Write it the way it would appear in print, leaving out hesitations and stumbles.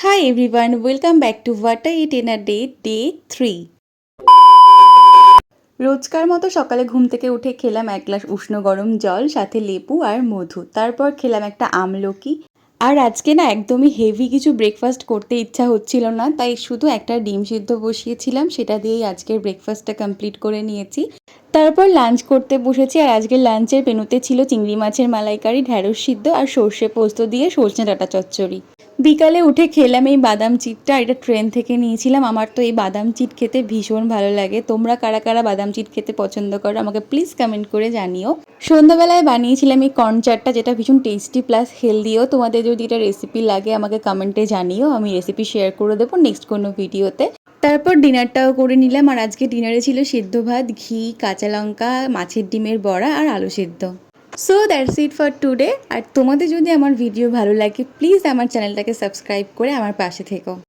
Hi everyone, welcome back to What I Eat in a Day, Day 3. রোজকার মতো সকালে ঘুম থেকে উঠে খেলাম এক গ্লাস উষ্ণ গরম জল, সাথে লেবু আর মধু। তারপর খেলাম একটা আমলকি। আর আজকে না একদমই হেভি কিছু ব্রেকফাস্ট করতে ইচ্ছা হচ্ছিল না, তাই শুধু একটা ডিম সিদ্ধ বসিয়েছিলাম, সেটা দিয়েই আজকের ব্রেকফাস্টটা কমপ্লিট করে নিয়েছি। তারপর লাঞ্চ করতে বসেছি, আর আজকের লাঞ্চের মেনুতে ছিল চিংড়ি মাছের মালাইকারি, ঢ্যাঁড়স সিদ্ধ আর সর্ষে পোস্ত দিয়ে সজনে ডাঁটা চচ্চড়ি। বিকালে উঠে খেলাম এই বাদাম চিটটা, এটা ট্রেন থেকে নিয়েছিলাম। আমার তো এই বাদাম চিট খেতে ভীষণ ভালো লাগে। তোমরা কারা কারা বাদাম চিট খেতে পছন্দ করো আমাকে প্লিজ কমেন্ট করে জানিও। সন্ধ্যাবেলায় বানিয়েছিলাম এই কর্ন চাটটা, যেটা ভীষণ টেস্টি প্লাস হেলদিও। তোমাদের যদি এটা রেসিপি লাগে আমাকে কমেন্টে জানিও, আমি রেসিপি শেয়ার করে দেবো নেক্সট কোনো ভিডিওতে। তারপর ডিনারটাও করে নিলাম, আর আজকে ডিনারে ছিল সিদ্ধ ভাত, ঘি, কাঁচা লঙ্কা, মাছের ডিমের বড়া আর আলু সিদ্ধ। So that's it for today. আর তোমাদের যদি আমার ভিডিও ভালো লাগে প্লিজ আমার চ্যানেলটাকে সাবস্ক্রাইব করে আমার পাশে থেকো।